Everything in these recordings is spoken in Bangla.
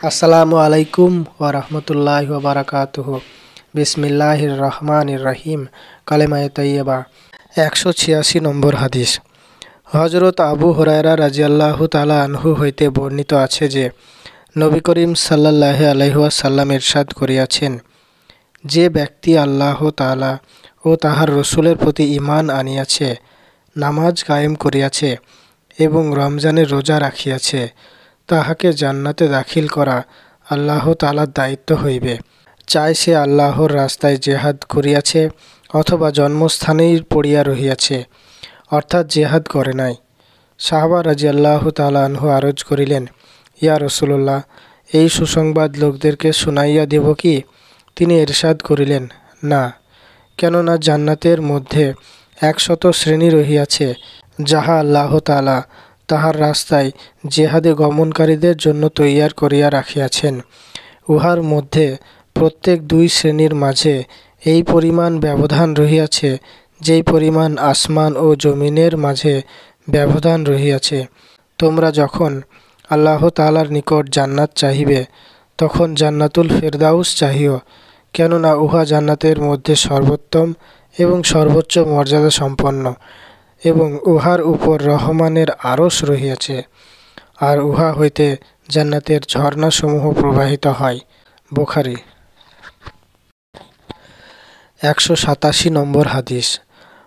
আসসালামু আলাইকুম ওয়া রাহমাতুল্লাহি ওয়া বারাকাতুহু। বিসমিল্লাহির রহমানির রহিম। কালেমায়ে তাইয়্যিবা। 186 নম্বর হাদিস। হযরত আবু হুরায়রা রাদিয়াল্লাহু তাআলা আনহু হইতে বর্ণিত আছে যে, নবী করিম সাল্লাল্লাহু আলাইহি ওয়াসাল্লাম ইরশাদ করিয়াছেন, যে ব্যক্তি আল্লাহ তাআলা ও তাহার রসুলের প্রতি ঈমান আনিয়াছে, নামাজ কায়েম করিয়াছে এবং রমজানের রোজা রাখিয়াছে, তাহাকে জান্নাতে দাখিল করা আল্লাহ তাআলার দায়িত্ব হইবে। চাই সে আল্লাহর রাস্তায় জেহাদ করিয়াছে অথবা জন্মস্থানেই পড়িয়া রহিয়াছে, অর্থাৎ জেহাদ করে নাই। সাহাবা রাদিয়াল্লাহু তাআলা আনহু আরজ করিলেন, ইয়া রাসূলুল্লাহ, এই সুসংবাদ লোকদেরকে শুনাইয়া দেব কি? তিনি ইরশাদ করিলেন, না, কেননা জান্নাতের মধ্যে 100 শ্রেণী রহিয়াছে, যাহা আল্লাহ তাআলা তাহার রাস্তায় জেহাদে গমনকারীদের জন্য তৈয়ার করিয়া রাখিয়াছেন। উহার মধ্যে প্রত্যেক 2 শ্রেণীর মাঝে এই পরিমাণ ব্যবধান রহিয়াছে, যেই পরিমাণ আসমান ও জমিনের মাঝে ব্যবধান রহিয়াছে। তোমরা যখন আল্লাহ তাআলার নিকট জান্নাত চাহিবে, তখন জান্নাতুল ফেরদাউস চাহিও, কেননা উহা জান্নাতের মধ্যে সর্বোত্তম এবং সর্বোচ্চ মর্যাদা সম্পন্ন, এবং উহার উপর রহমানের আরশ রহিয়াছে, আর উহা হইতে জান্নাতের ঝর্ণাসমূহ প্রবাহিত হয়। বুখারী। 187 নম্বর হাদিস।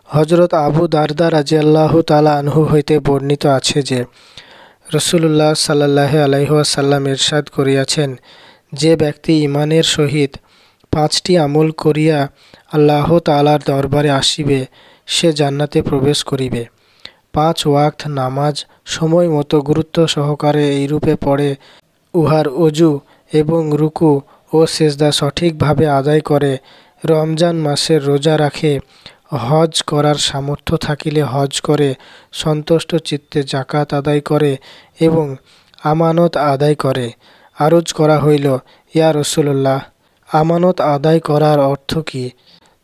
হযরত আবু দারদা রাদিয়াল্লাহু তাআলা আনহু হইতে বর্ণিত আছে যে, রাসূলুল্লাহ সাল্লাল্লাহু আলাইহি ওয়াসাল্লাম ইরশাদ করিয়াছেন, যে ব্যক্তি ঈমানের সহিত 5টি আমল করিয়া আল্লাহ তাআলার দরবারে আসিবে, সে জান্নাতে প্রবেশ করিবে। 5 ওয়াক্ত নামাজ সময় মতো গুরুত্ব সহকারে এইরূপে পড়ে, উহার ওযু এবং রুকু ও সিজদা সঠিকভাবে আদায় করে, রমজান মাসের রোজা রাখে, হজ করার সামর্থ্য থাকিলে হজ করে, সন্তুষ্ট চিত্তে যাকাত আদায় করে এবং আমানত আদায় করে। আরজ করা হইল, ইয়া রাসূলুল্লাহ, আমানত আদায় করার অর্থ কি?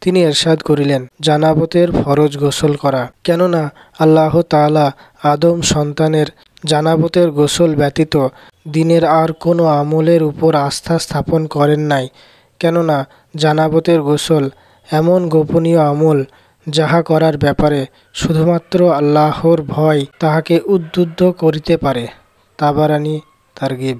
তিনি ইরশাদ করিলেন, জানাবতের ফরজ গোসল করা, কেননা আল্লাহ তাআলা আদম সন্তানের জানাবতের গোসল ব্যতীত দিনের আর কোনো আমলের উপর আস্থা স্থাপন করেন নাই, কেননা জানাবতের গোসল এমন গোপনীয় আমল, যাহা করার ব্যাপারে শুধুমাত্র আল্লাহর ভয় তাহাকে উদ্বুদ্ধ করিতে পারে। তাবারানী তারগিব।